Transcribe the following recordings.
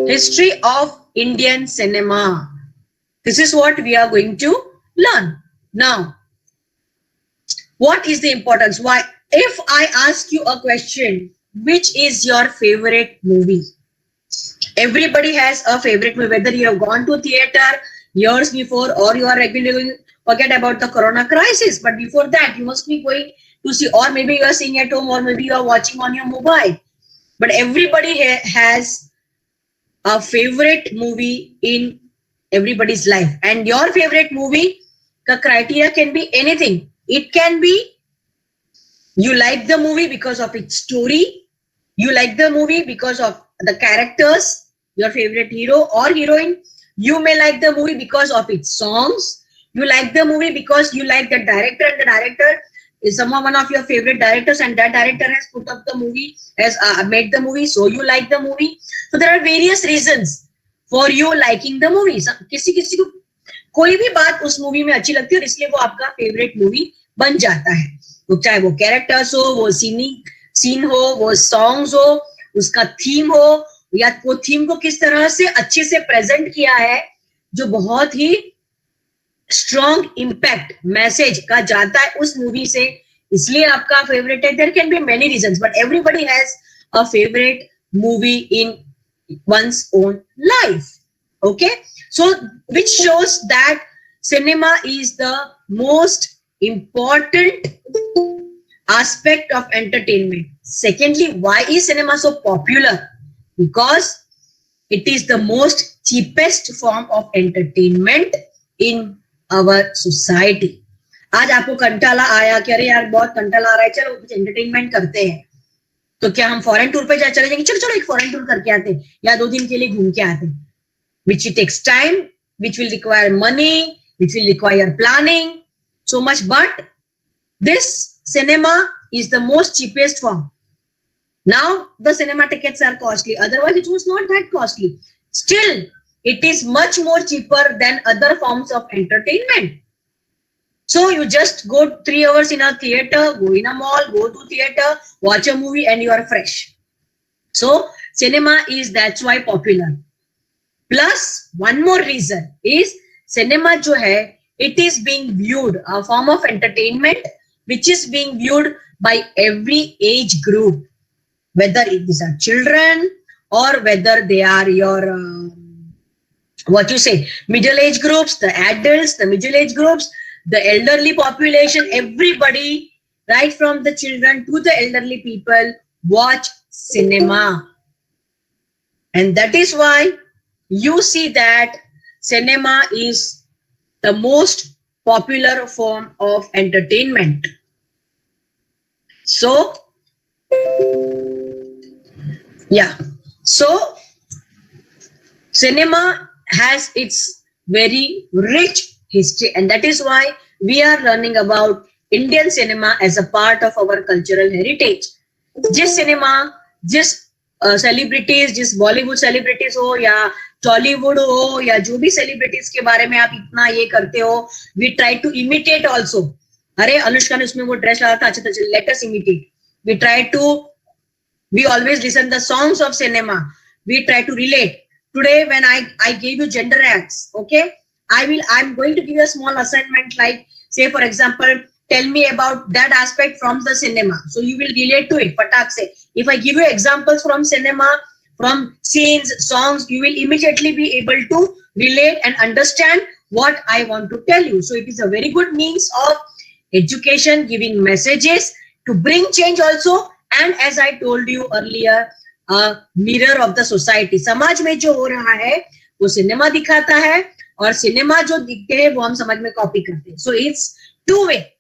History of Indian cinema. This is what we are going to learn. Now, what is the importance? Why? If I ask you a question, which is your favorite movie? Everybody has a favorite movie, whether you have gone to theater years before or you are regularly forget about the corona crisis. But before that, you must be going to see, or maybe you are seeing at home, or maybe you are watching on your mobile. But everybody has a favorite movie in everybody's life. And your favorite movie, the criteria can be anything. It can be you like the movie because of its story, you like the movie because of the characters, your favorite hero or heroine. You may like the movie because of its songs. You like the movie because you like the director, and the director is someone one of your favorite directors, and that director has put up the movie, has made the movie, so you like the movie. So there are various reasons for you liking the movie. किसी किसी को कोई भी बात उस movie में अच्छी लगती है और इसलिए वो आपका फेवरेट मूवी बन जाता है. तो चाहे वो कैरेक्टर्स हो, वो सीन हो, वो सॉन्ग्स हो, उसका थीम हो, या वो थीम को किस तरह से अच्छे से प्रेजेंट किया है, जो बहुत ही स्ट्रॉन्ग इम्पैक्ट मैसेज का जाता है उस मूवी से, इसलिए आपका फेवरेट है. There can be many reasons, but everybody has a favourite movie in one's own life. Okay, so which shows that cinema is the most important aspect of entertainment. Secondly, why is cinema so popular? Because it is the most cheapest form of entertainment in our society. आज आपको कंटाला आया कि अरे यार बहुत कंटाला आ रहा है, चलो कुछ एंटरटेनमेंट करते हैं. तो क्या हम फॉरेन टूर पे चले जाएंगे? चलो चलो एक फॉरेन टूर करके आते हैं, या 2 दिन के लिए घूम के आते हैं. Which it takes time, which will require money, which will require planning so much. But this cinema is the most cheapest form. Now the cinema tickets are costly. Otherwise, it was not that costly. Still, it is much more cheaper than other forms of entertainment. So you just go 3 hours in a theater, go in a mall, go to theater, watch a movie, and you are fresh. So cinema is that's why popular. Plus one more reason is cinema जो है, it is being viewed a form of entertainment which is being viewed by every age group, whether these are children or whether they are your what you say middle age groups, the adults, the middle age groups, the elderly population. Everybody, right from the children to the elderly people, watch cinema. And that is why you see that cinema is the most popular form of entertainment. So, yeah. So, cinema has its very rich history, and that is why we are learning about Indian cinema as a part of our cultural heritage. जिस cinema, जिस celebrities, जिस Bollywood celebrities हो या टॉलीवुड हो या जो भी celebrities के बारे में आप इतना ये करते हो, we try to imitate also. अरे अनुष्का ने उसमें वो ड्रेस लगाया था, अच्छा तो let us imitate. We try to, we always listen the songs of cinema, we try to relate. Today when I gave you gender acts, okay, I'm going to give you a small assignment, like say for example, tell me about that aspect from the cinema, so you will relate to it patak se. If I give you examples from cinema, from scenes, songs, you will immediately be able to relate and understand what I want to tell you. So it is a very good means of education, giving messages to bring change also. And as I told you earlier, a mirror of the society. समाज में जो हो रहा है वो cinema दिखाता है, और सिनेमा जो दिखते हैं वो हम समाज में कॉपी करते हैं. So it's two way,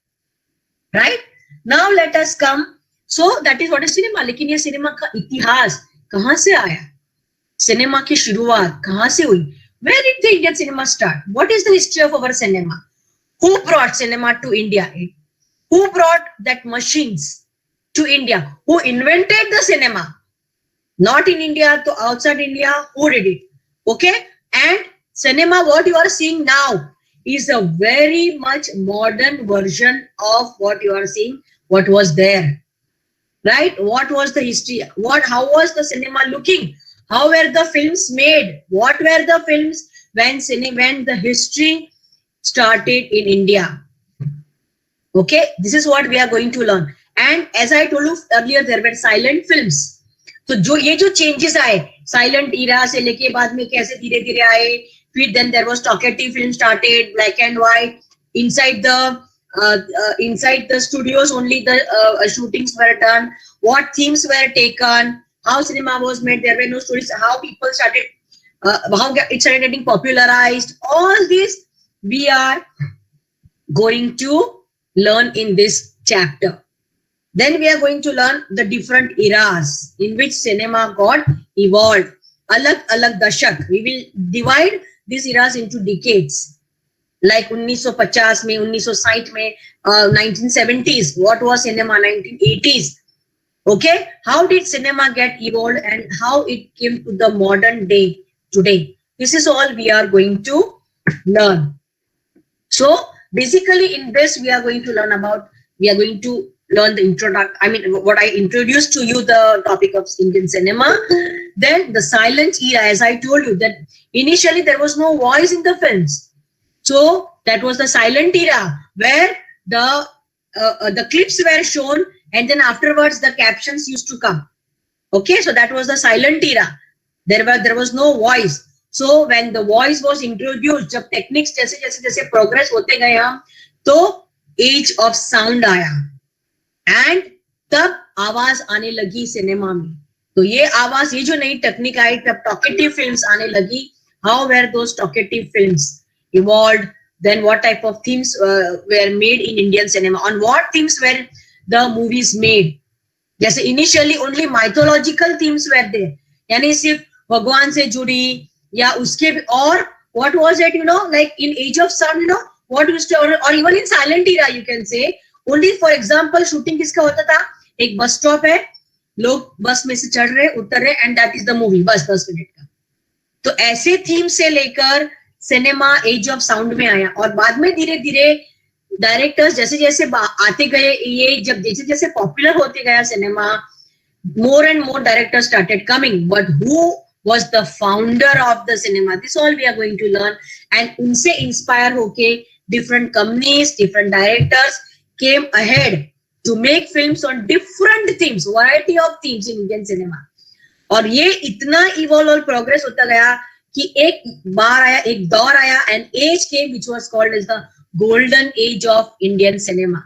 right? Now let us come. So that is what is cinema. लेकिन ये सिनेमा का इतिहास कहाँ से आया? सिनेमा की शुरुआत कहाँ से हुई? Where did the Indian cinema start? What is the history of our cinema? Who brought cinema to India? Who brought that machines to India? Who invented the cinema? Not in India, to outside India. Who did it? Okay, and cinema, what you are seeing now, is a very much modern version of what you are seeing. What was there, right? What was the history? How was the cinema looking? How were the films made? What were the films when the history started in India? Okay, this is what we are going to learn. And as I told you earlier, there were silent films. तो जो ये जो changes आए silent इरा से लेके बाद में कैसे धीरे धीरे आए, फिर then there was talkative film started, black and white, inside the studios only the shootings were done, what themes were taken, how cinema was made, there were no stories, how people started, how it started getting popularized. All this we are going to learn in this chapter. Then we are going to learn the different eras in which cinema got evolved. Alag alag dashak. We will divide these eras into decades. Like 1950 में, 1960 में, 1970s. What was cinema? 1980s. Okay, how did cinema get evolved and how it came to the modern day today? This is all we are going to learn. So basically, in this we are going to learn the introduction. I mean, what I introduced to you, the topic of Indian cinema. Then the silent era, as I told you, that initially there was no voice in the films. So that was the silent era where the clips were shown and then afterwards the captions used to come. Okay, so that was the silent era. There was no voice. So when the voice was introduced, जब techniques जैसे progress होते गए हम, तो age of sound आया. And तब आवाज आने लगी सिनेमा में. तो ये आवाज, ये जो नई टेक्निक आई, तब talkative films आने लगी. How were those talkative films evolved? Then what type of themes were made in Indian cinema? On what themes were the movies made? जैसे initially only mythological themes were there. यानी सिर्फ भगवान से जुड़ी या उसके, और what was it, like in Age of Sound, what used to, or even in silent era you can say, only for example shooting किसका होता था, एक बस स्टॉप है, लोग बस में से चढ़ रहे उतर रहे and that is the movie, बस 10 मिनट का. तो ऐसे थीम से लेकर सिनेमा एज ऑफ साउंड में आया और बाद में धीरे धीरे डायरेक्टर्स जैसे जैसे आते गए, ये जब जैसे जैसे पॉपुलर होते गया cinema, more and more directors started coming. But who was the founder of the cinema? This all we are going to learn. And unse inspire hoke different companies, different directors came ahead to make films on different themes, variety of themes in Indian cinema. और ये इतना evolve और progress होता गया कि एक बार आया, एक दौर आया, and age came which was called as the golden age of Indian cinema.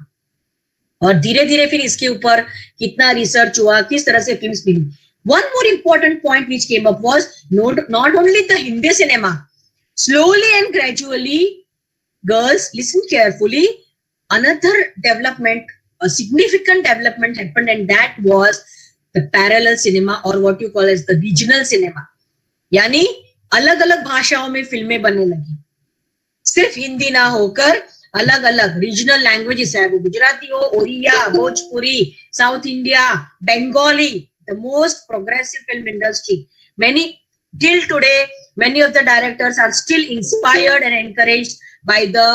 और धीरे धीरे फिर इसके ऊपर कितना रिसर्च हुआ, किस तरह से फिल्म्स मिली. One more important point which came up was not only the Hindi cinema. Slowly and gradually, girls, listen carefully, another development, a significant development happened, and that was the parallel cinema, or what you call as the regional cinema. यानी अलग अलग भाषाओं में फिल्में बनने लगी, सिर्फ हिंदी ना होकर अलग अलग रीजनल लैंग्वेजेस है, वो गुजराती हो, Odia, Bhojpuri, south India, Bengali. The most progressive film industry. Till today, many of the directors are still inspired and encouraged by the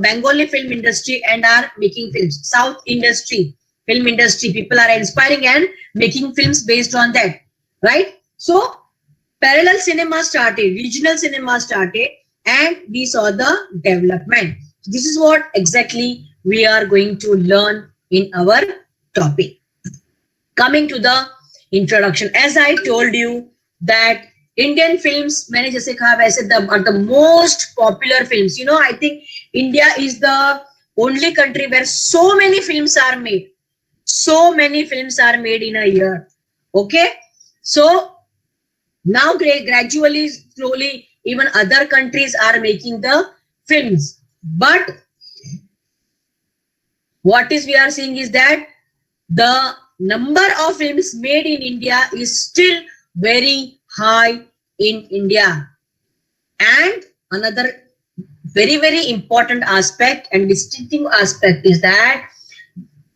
Bengali film industry and are making films. South industry, film industry, people are inspiring and making films based on that, right? So parallel cinema started, regional cinema started, and we saw the development. This is what exactly we are going to learn in our topic. Coming to the introduction, as I told you that Indian films, मैंने जैसे कहा वैसे are the most popular films. I think India is the only country where so many films are made. So many films are made in a year. Okay, so now gradually, slowly, even other countries are making the films. But what is we are seeing is that the number of films made in India is still very high in India. And another very, very important aspect and distinctive aspect is that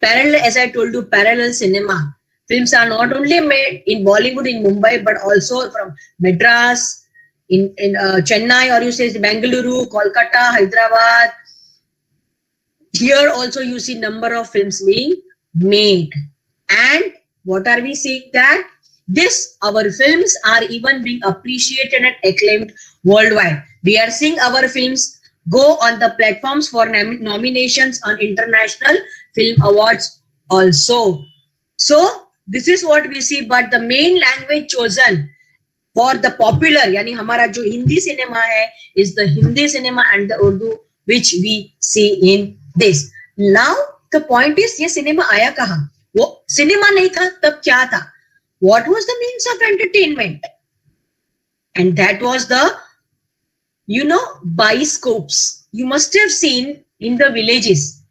parallel, as I told you, parallel cinema. Films are not only made in Bollywood in Mumbai, but also from Madras, in Chennai, or you say Bengaluru, Kolkata, Hyderabad. Here also you see number of films being made. And what are we seeing? That this, our films are even being appreciated and acclaimed worldwide. We are seeing our films go on the platforms for nominations on international film awards also. So this is what we see, but the main language chosen for the popular, यानी हमारा जो Hindi cinema है, is the Hindi cinema and the Urdu which we see in this. Now the point is, ये cinema आया कहाँ? वो cinema नहीं था तब क्या था? What was the means of entertainment? And that was the, you know, bioscopes. You must have seen in the villages.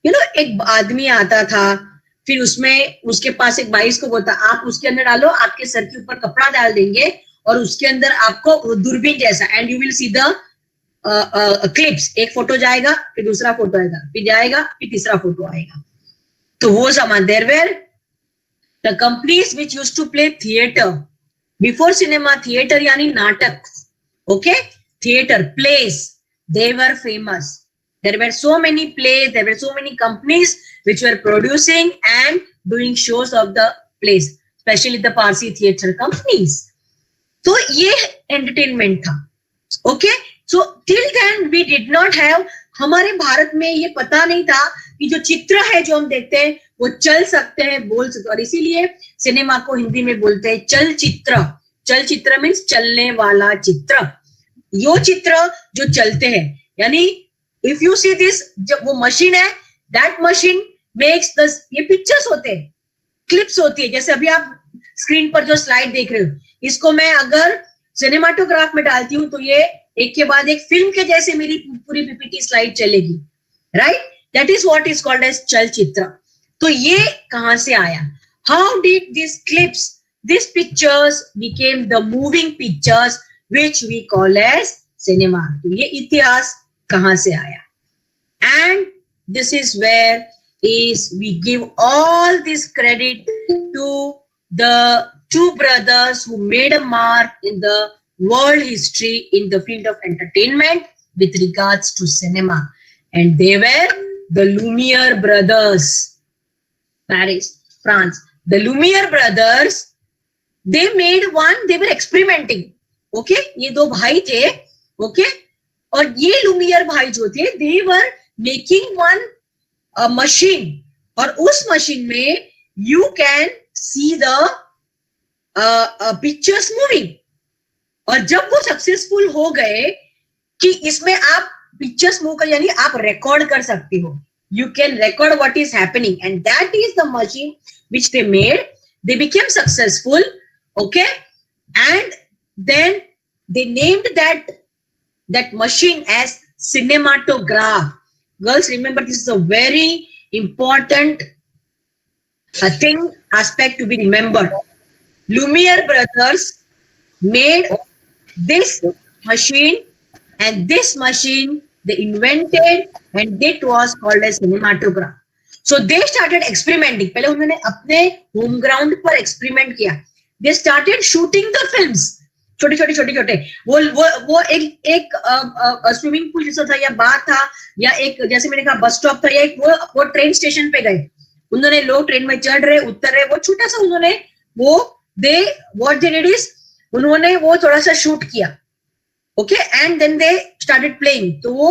You know, एक आदमी आता था, फिर उसमें उसके पास एक बाइस्कोप होता, आप उसके अंदर डालो, आपके सर के ऊपर कपड़ा डाल देंगे और उसके अंदर आपको दूरबीन जैसा, and you will see the clips. एक फोटो जाएगा, फिर दूसरा फोटो आएगा, फिर जाएगा, फिर तीसरा फोटो आएगा. तो वो zaman, there were the companies which used to play theater before cinema. Theater यानी नाटक, okay, theater plays, they were famous. There were so many plays, there were so many companies which were producing and doing shows of the plays, especially the Parsi theater companies. So ये entertainment था, okay. So till then we did not have, हमारे भारत में ये पता नहीं था कि जो चित्र है जो हम देखते हैं वो चल सकते हैं, बोल सकते, और इसीलिए सिनेमा को हिंदी में बोलते हैं चलचित्र. चलचित्र मीन्स चलने वाला चित्र, यो चित्र जो चलते हैं. यानी इफ यू सी दिस, जब वो मशीन है, दैट मशीन मेक्स द, ये पिक्चर्स होते हैं, क्लिप्स होती है. जैसे अभी आप स्क्रीन पर जो स्लाइड देख रहे हो, इसको मैं अगर सिनेमाटोग्राफ में डालती हूँ तो ये एक के बाद एक फिल्म के जैसे मेरी पूरी पीपीटी स्लाइड चलेगी, right. That is what is called as चलचित्र. तो ये कहां से आया? How did this clips, this pictures became the moving pictures which we call as cinema. तो ये इतिहास कहां से आया? And this is where is we give all this credit to the two brothers who made a mark in the world history in the field of entertainment with regards to cinema, and they were the Lumiere brothers, Paris, France. The Lumiere brothers, they made one, they were experimenting, okay. ये दो भाई थे, okay, और ये Lumiere भाई जो थे, they were making one a machine, और उस मशीन में you can see the pictures moving. और जब वो सक्सेसफुल हो गए कि इसमें आप पिक्चर्स मूव कर, यानी आप रिकॉर्ड कर सकते हो, you can record what is happening, and that is the machine which they made. They became successful, okay, and then they named that machine as cinematograph. Girls, remember, this is a very important thing, aspect to be remembered. Lumiere brothers made this machine, and this machine they invented, and it was called as cinematograph. So they started experimenting. पहले उन्होंने अपने home ground पर experiment किया. They started shooting the films. छोटे छोटे वो एक swimming pool जैसा था, या बार था, या एक, जैसे मैंने कहा, बस स्टॉप था, या एक वो ट्रेन स्टेशन पे गए, उन्होंने, लोग ट्रेन में चढ़ रहे, उतर रहे, वो छोटा सा उन्होंने वो व्हाट दे डिड इज, उन्होंने वो थोड़ा सा शूट किया, okay, and then they started playing. तो वो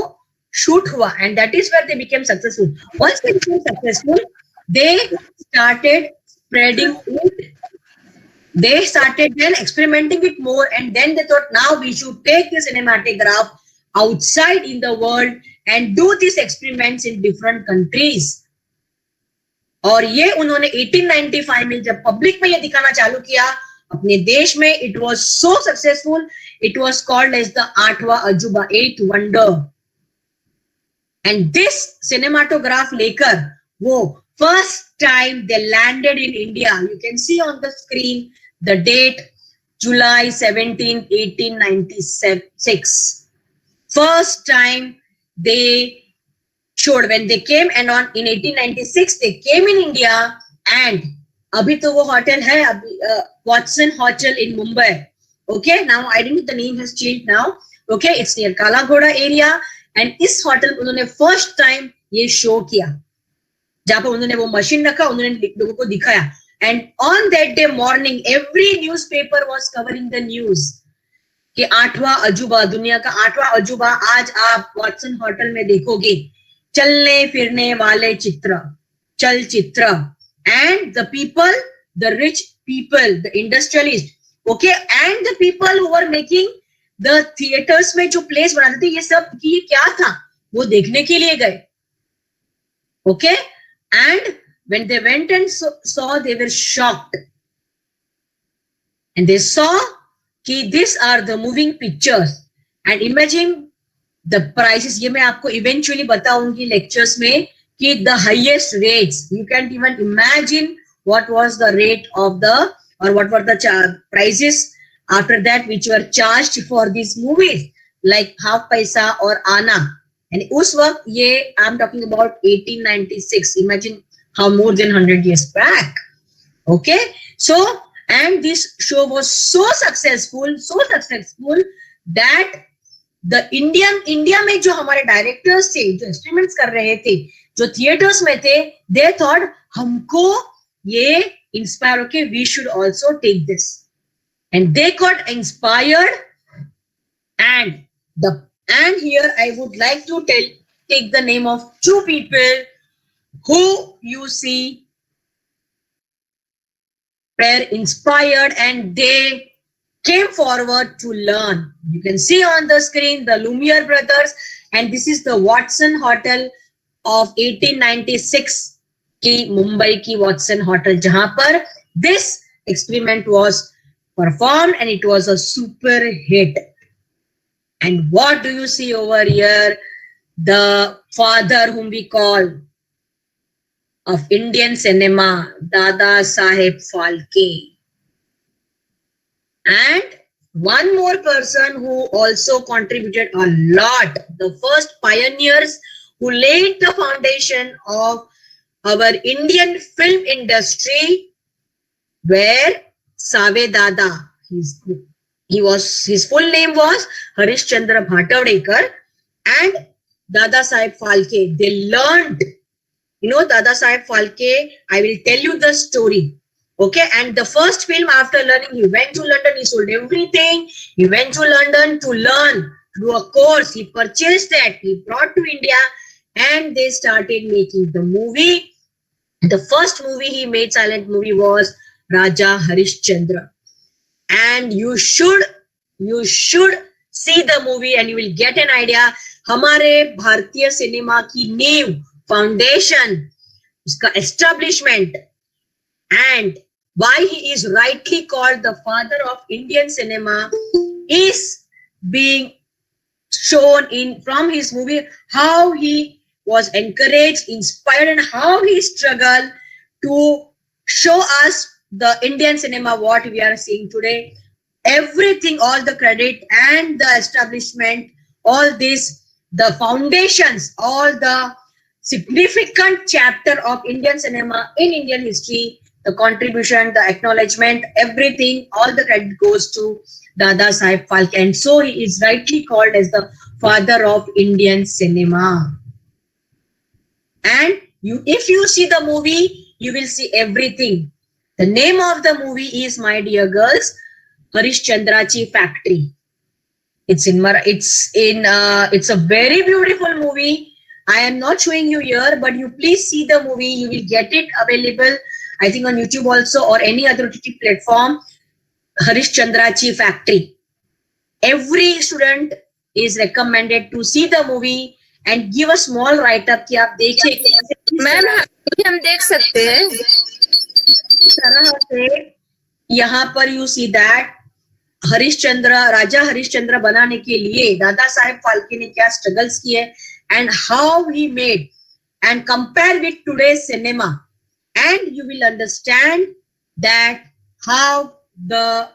शूट हुआ, and that is where they became successful. Once they became successful, they started spreading it. They started then experimenting it more, and then they thought, now we should take the cinematograph outside in the world and do these experiments in different countries. और ये उन्होंने 1895 में जब public में ये दिखाना चालू किया अपने देश में, it was so successful, it was called as the आठवां अजूबा, 8th wonder. And this cinematograph लेकर वो first time they landed in India. You can see on the screen the date, July 17, 1896. First time they showed when they came, and in 1896 they came in India, and abhi to wo hotel hai, Watson Hotel in Mumbai. Okay, now I think the name has changed now. Okay, it's near Kala Ghoda area, and इस hotel उन्होंने first time ये show किया, जहाँ पर उन्होंने वो machine रखा, उन्होंने लोगों को दिखाया. And on that day morning, every newspaper was covering the news कि 8वां अजूबा, दुनिया का 8वां अजूबा आज आप वॉटसन होटल में देखोगे, चलने फिरने वाले चित्र, चलचित्र. And the people, the rich people, the industrialists, okay, and the people who were making the theaters में जो प्लेस बनाते थे, ये सब ये क्या था, वो देखने के लिए गए. Okay, and when they went and saw, they were shocked, and they saw कि these are the moving pictures. And imagine the prices. ये मैं आपको eventually बताऊंगी lectures में कि the highest rates, you can't even imagine what was the rate of the, or what were the prices after that which were charged for these movies, like Half Paisa or Ana. And उस वक्त ये, I'm talking about 1896. Imagine how more than 100 years back. Okay, so and this show was so successful that the India में जो हमारे directors थे, जो experiments कर रहे थे, जो theaters में थे, they thought हमको ये inspire, okay, we should also take this, and they got inspired. And here I would like to take the name of two people who you see were inspired and they came forward to learn. You can see on the screen the Lumiere brothers, and this is the Watson Hotel of 1896 की मुंबई की Watson Hotel, जहां पर this experiment was performed and it was a super hit. And what do you see over here? The father whom we call of Indian cinema, Dada Saheb Phalke. And one more person who also contributed a lot, the first pioneers who laid the foundation of our Indian film industry were Save Dada. His full name was Harish Chandra Bhatavdekar and Dada Saheb Phalke. They learned, you know, Dada Saheb Phalke, I will tell you the story. Okay, and the first film after learning, he went to London, he sold everything, he went to London to learn, to do a course, he purchased that, he brought to India, and they started making the movie. The first movie he made, silent movie, was Raja Harishchandra. And you should see the movie and you will get an idea. हमारे भारतीय cinema की नींव, foundation, उसका establishment, and why he is rightly called the father of Indian cinema is being shown in from his movie, how he was encouraged, inspired, and how he struggled to show us the Indian cinema what we are seeing today. Everything, all the credit and the establishment, all this, the foundations, all the significant chapter of Indian cinema in Indian history, the contribution, the acknowledgement, everything, all the credit goes to Dada Saheb Phalke. And so he is rightly called as the father of Indian cinema. And if you see the movie, you will see everything. The name of the movie is, my dear girls, Harishchandrachi Factory. It's a very beautiful movie. I am not showing you here, but you please see the movie. You will get it available, I think, on YouTube also or any other OTT platform. Harishchandrachi Factory. Every student is recommended to see the movie and give a small write-up कि आप देखिए. Ma'am हम देख सकते हैं. तरह से यहाँ पर you see that हरिश्चंद्र, राजा हरिश्चंद्र बनाने के लिए दादा साहेब फाल्के ने क्या स्ट्रगल्स किए and how he made, and compare with today's cinema, and you will understand that how the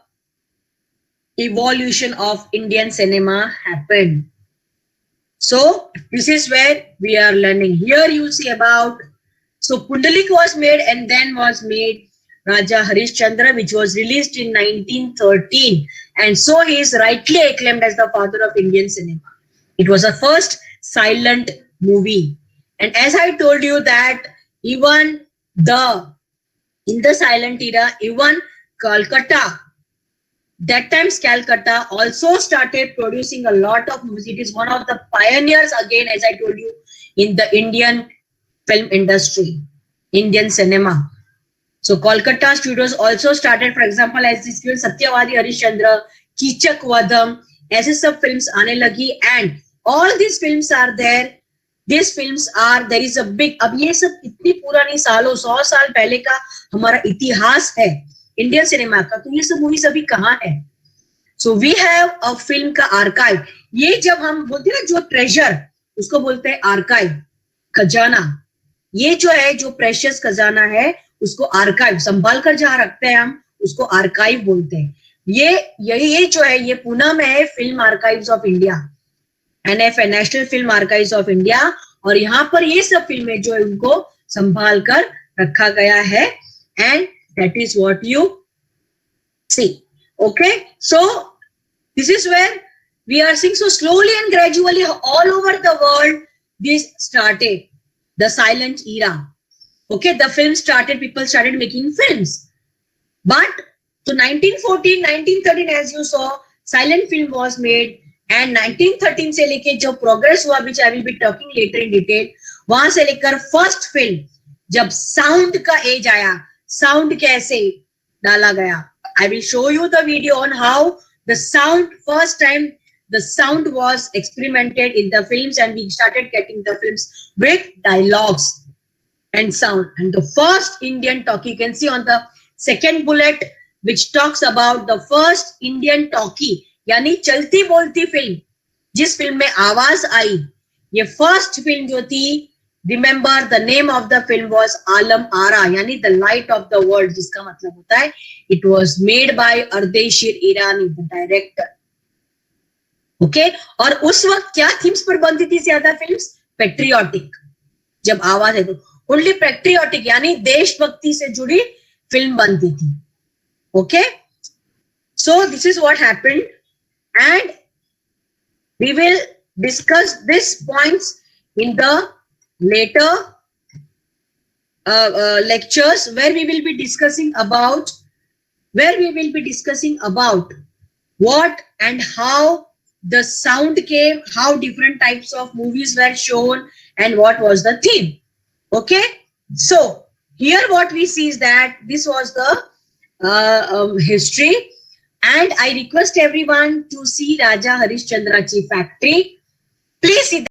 evolution of Indian cinema happened. So this is where we are learning. Here you see about, so Pundalik was made and then was made Raja Harishchandra, which was released in 1913. And so he is rightly acclaimed as the father of Indian cinema. It was a first silent movie. And as I told you that even the in the silent era, even Calcutta, that times Calcutta also started producing a lot of movies. It is one of the pioneers, again, as I told you, in the Indian film industry, Indian cinema. So Kolkata studios also started, for example, as this film Satyavadi Harishchandra, Kichak Vadam, ऐसे सब films आने लगी, and all these films are there. These films are, there is a big, अब ये सब इतनी पुरानी सालों 100 साल पहले का हमारा इतिहास है इंडियन सिनेमा का, तो ये सब मूवीज अभी कहाँ है? So we have a film का आर्काइव. ये जब हम बोलते हैं ना जो ट्रेजर, उसको बोलते हैं आर्काइव, खजाना. ये जो है जो प्रेशियस खजाना है उसको आर्काइव, संभाल कर जहां रखते हैं हम उसको आर्काइव बोलते हैं. ये जो है ये पुणे में है, film archives of India, NFI, national film archives of India. और यहाँ पर ये सब फिल्में जो है उनको संभाल कर रखा गया है, and that is what you see. Okay, so this is where we are seeing. So slowly and gradually all over the world this started, the silent era. Okay, the film started, people started making films. But so 1914 1913 as you saw, silent film was made, and 1913 से लेके जो progress हुआ, which I will be talking later in detail, वहां से लेकर first film जब sound का as आया, साउंड कैसे डाला गया. I will show you the video on how the sound, first time the sound was experimented in the films, and we started getting the films with dialogues and sound. And the first Indian talkie, you can see on the second bullet, which talks about the first Indian talkie, यानी चलती बोलती film, जिस film में आवाज आई, ये first film जो थी, remember the name of the film was Alam Ara, यानी the light of the world, जिसका मतलब होता है it was made by Ardeshir Irani, the director. Okay, और उस वक्त क्या थीम्स पर बनती थी ज्यादा फिल्म्स? पेट्रियोटिक. जब आवाज है तो ओनली पेट्रियोटिक, यानी देशभक्ति से जुड़ी फिल्म बनती थी. Okay, so this is what happened, and we will discuss this points in the later lectures, where we will be discussing about what and how the sound came, how different types of movies were shown, and what was the theme. Okay, so here what we see is that this was the history, and I request everyone to see Raja Harishchandra Chi factory. Please see